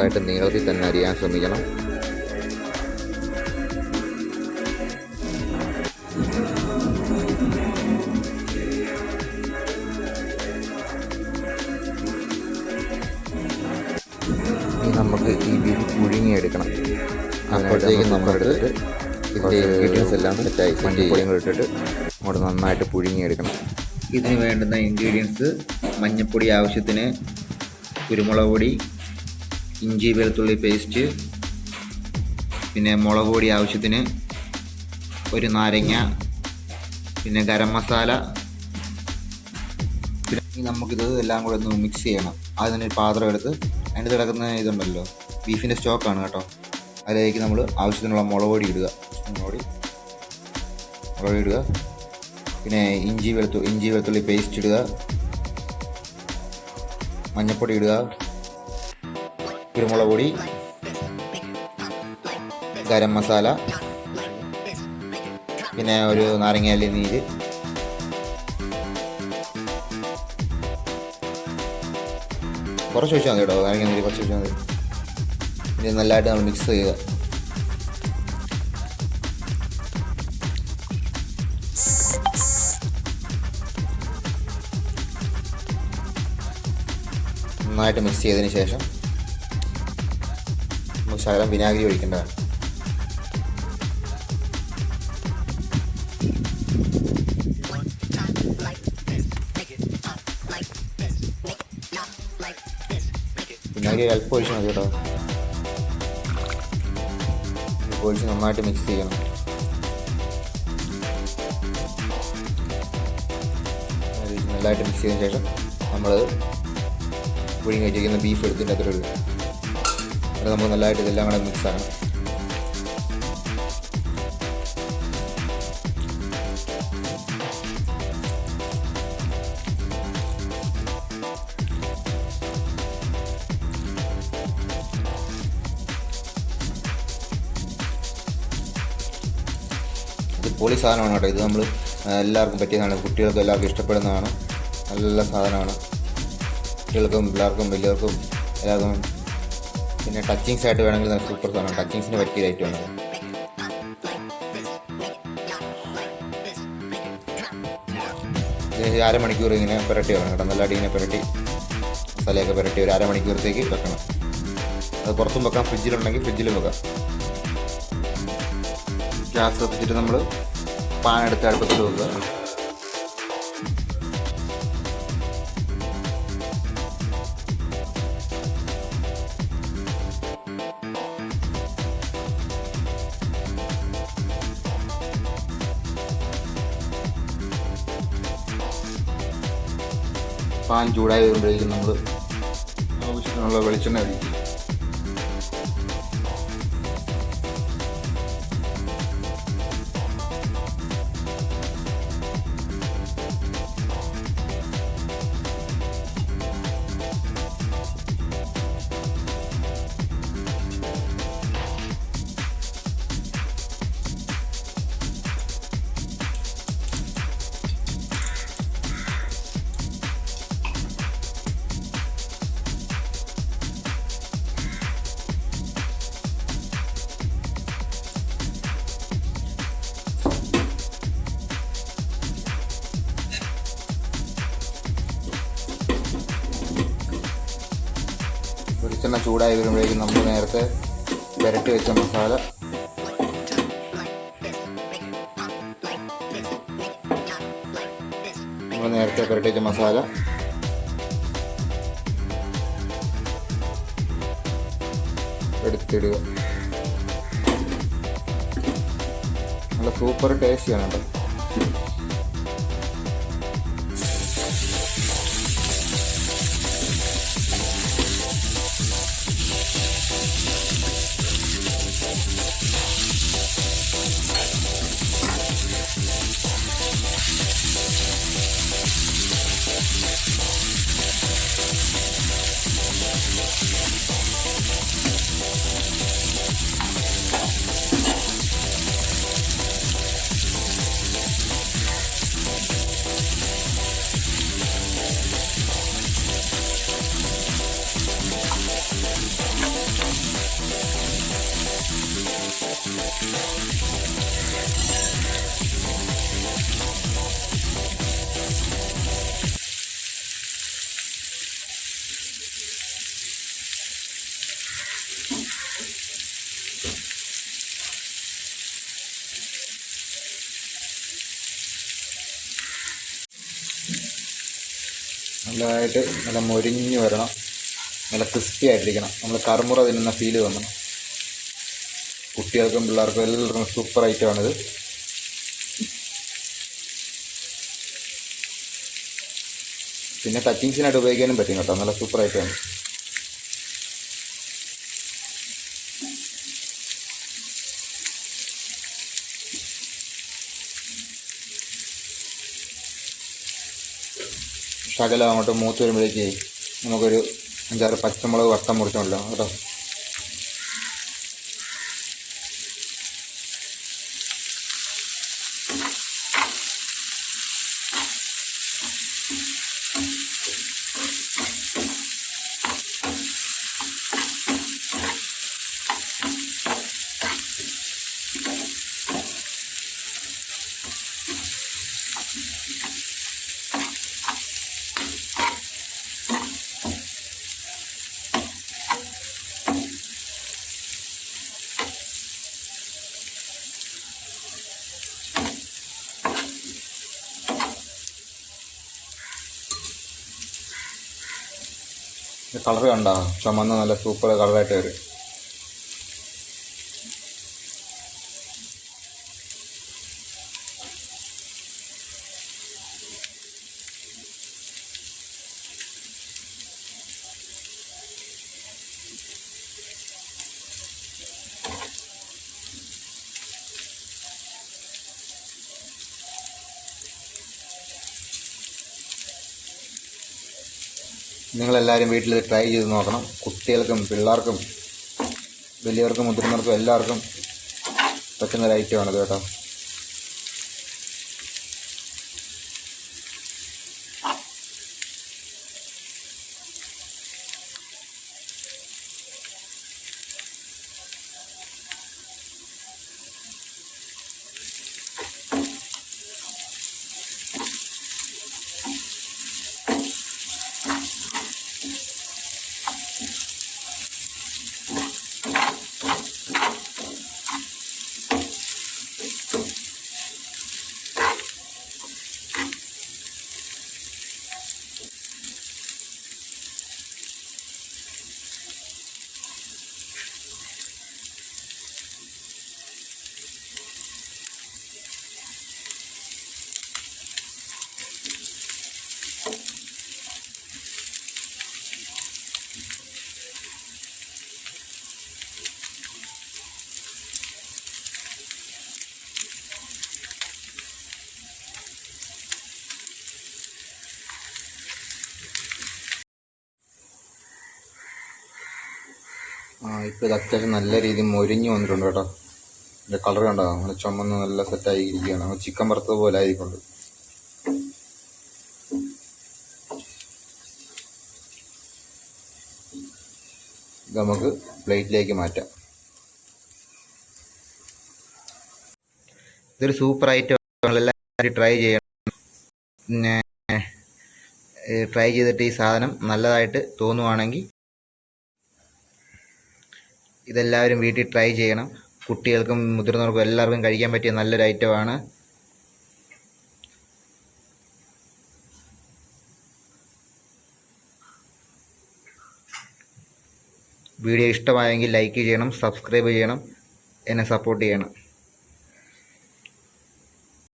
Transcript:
ചെറുതായിട്ട് നീളത്തിൽ തന്നെ അരിയാൻ ശ്രമിക്കണം. നമുക്ക് ഈ ബീഫ് പുഴുങ്ങിയെടുക്കണം. അപ്പോഴത്തേക്കും നമ്മളെടുത്തിട്ട് ഇതിൻ്റെ ഇൻഗ്രീഡിയൻസ് എല്ലാം സെറ്റായി മഞ്ഞപ്പൊടികൾ ഇട്ടിട്ട് അങ്ങോട്ട് നന്നായിട്ട് പുഴുങ്ങിയെടുക്കണം. ഇതിന് വേണ്ടുന്ന ഇൻഗ്രീഡിയൻസ്: മഞ്ഞൾപ്പൊടി ആവശ്യത്തിന്, കുരുമുളക് പൊടി, ഇഞ്ചി വെളുത്തുള്ളി പേസ്റ്റ്, പിന്നെ മുളക് പൊടി ആവശ്യത്തിന്, ഒരു നാരങ്ങ, പിന്നെ ഗരം മസാല. പിന്നെ നമുക്കിത് എല്ലാം കൂടെ ഒന്ന് മിക്സ് ചെയ്യണം. അതിനൊരു പാത്രം എടുത്ത് അതിൻ്റെ കിടക്കുന്ന ഇതുണ്ടല്ലോ, ബീഫിൻ്റെ സ്റ്റോക്കാണ് കേട്ടോ, അതിലേക്ക് നമ്മൾ ആവശ്യത്തിനുള്ള മുളക് പൊടി ഇടുക. മുളക് പൊടി ഇടുക. പിന്നെ ഇഞ്ചി വെളുത്തുള്ളി പേസ്റ്റ് ഇടുക, മഞ്ഞൾപ്പൊടി ഇടുക, കുരുമുളക് പൊടി, ഗരം മസാല, പിന്നെ ഒരു നാരങ്ങാലി നീര്, കുറച്ച് ഒഴിച്ചാൽ മതി കേട്ടോ, നാരങ്ങ നീര് കുറച്ച് ഒഴിച്ചാൽ മതി. ഇനി നല്ലതായിട്ട് നമ്മൾ മിക്സ് ചെയ്യുക. നന്നായിട്ട് മിക്സ് ചെയ്തതിന് ശേഷം നമുക്ക് ശകലം വിനാഗിരി ഒഴിക്കേണ്ടതാണ്. വിനാഗിരി അല്പം ഒഴിച്ചാൽ മതി കേട്ടോ. ഒഴിച്ച് നന്നായിട്ട് മിക്സ് ചെയ്യണം. നല്ലതായിട്ട് മിക്സ് ചെയ്തതിന് ശേഷം നമ്മൾ പുഴുങ്ങി വെച്ചിരിക്കുന്ന ബീഫ് എടുത്തിട്ട് അത്ര ഇടുക. അത് നമ്മൾ നല്ലതായിട്ട് ഇതെല്ലാം കൂടെ മിക്സ് ആക്കണം. ഇത് പൊളി സാധനമാണ് കേട്ടോ. ഇത് നമ്മൾ എല്ലാവർക്കും പറ്റിയതാണ്, കുട്ടികൾക്കും എല്ലാവർക്കും ഇഷ്ടപ്പെടുന്നതാണ്. നല്ല സാധനമാണ്, കുട്ടികൾക്കും പിള്ളേർക്കും വലിയവർക്കും എല്ലാവർക്കും. പിന്നെ ടച്ചിങ്സ് ആയിട്ട് വേണമെങ്കിൽ നല്ല സൂപ്പർ സാധനമാണ്. ടച്ചിങ്സിന് പറ്റിയ ഐറ്റമാണ്. ഇത് അരമണിക്കൂർ ഇങ്ങനെ പുരട്ടി വെക്കണം കേട്ടോ. നല്ലതായിട്ട് ഇങ്ങനെ പുരട്ടി മസാലയൊക്കെ പുരട്ടി ഒരു അരമണിക്കൂറത്തേക്ക് വെക്കണം. അത് പുറത്തും വെക്കാം, ഫ്രിഡ്ജിലുണ്ടെങ്കിൽ ഫ്രിഡ്ജിലും വെക്കാം. ഗ്യാസ് കത്തിച്ചിട്ട് നമ്മൾ പാൻ എടുത്ത് അടുപ്പത്തിൽ വെക്കുക. പാൻ ചൂടായി വരുമ്പോഴേക്കും നമ്മൾ ആവശ്യത്തിനുള്ള വെളിച്ചെണ്ണ ഒഴിക്കും. വെളിച്ചെണ്ണ ചൂടായി വരുമ്പോഴേക്കും നമ്മൾ നേരത്തെ പുരട്ടി വെച്ച മസാല എടുത്തിടുക. നല്ല സൂപ്പർ ടേസ്റ്റിയാണ് കേട്ടോ. നല്ലതായിട്ട് നല്ല മൊരിഞ്ഞ് വരണം, നല്ല ക്രിസ്പി ആയിട്ടിരിക്കണം. നമ്മൾ കറുമുറ തിന്നുന്ന ഫീല് തോന്നണം. കുട്ടികൾക്കും പിള്ളേർക്കും എല്ലാവർക്കും സൂപ്പർ ഐറ്റമാണിത്. പിന്നെ ടച്ചിങ്സിനായിട്ട് ഉപയോഗിക്കാനും പറ്റും കേട്ടോ, നല്ല സൂപ്പർ ഐറ്റമാണ്. ശകലം അങ്ങോട്ട് മൂത്ത് വരുമ്പോഴേക്ക് നമുക്കൊരു 5-6 പച്ചമുളക് വട്ടം മുറിച്ചോണ്ടല്ലോ കേട്ടോ. കളർ കണ്ടോ, ചുമന്ന് നല്ല സൂപ്പർ കളറായിട്ട് വരും. നിങ്ങളെല്ലാവരും വീട്ടിൽ ട്രൈ ചെയ്ത് നോക്കണം. കുട്ടികൾക്കും പിള്ളേർക്കും വലിയവർക്കും മുതിർന്നവർക്കും എല്ലാവർക്കും പറ്റുന്നൊരു ഐറ്റമാണിത് കേട്ടോ. ഇപ്പോൾ ഇത് അത്യാവശ്യം നല്ല രീതിയിൽ മൊരിഞ്ഞ് വന്നിട്ടുണ്ട് കേട്ടോ. ഇതിൻ്റെ കളർ കണ്ടോ, അങ്ങനെ ചുമന്ന് നല്ല സെറ്റായി ഇരിക്കുകയാണ്. നമ്മൾ ചിക്കൻ വറുത്തത് പോലെ ആയിരിക്കുന്നുണ്ട്. ഇത് നമുക്ക് പ്ലേറ്റിലേക്ക് മാറ്റാം. ഇതൊരു സൂപ്പർ ഐറ്റം, എല്ലാവരും ട്രൈ ചെയ്യണം. പിന്നെ ട്രൈ ചെയ്തിട്ട് ഈ സാധനം നല്ലതായിട്ട് തോന്നുവാണെങ്കിൽ ഇതെല്ലാവരും വീട്ടിൽ ട്രൈ ചെയ്യണം. കുട്ടികൾക്കും മുതിർന്നവർക്കും എല്ലാവർക്കും കഴിക്കാൻ പറ്റിയ നല്ലൊരു ഐറ്റമാണ്. വീഡിയോ ഇഷ്ടമായെങ്കിൽ ലൈക്ക് ചെയ്യണം, സബ്സ്ക്രൈബ് ചെയ്യണം, എന്നെ സപ്പോർട്ട് ചെയ്യണം.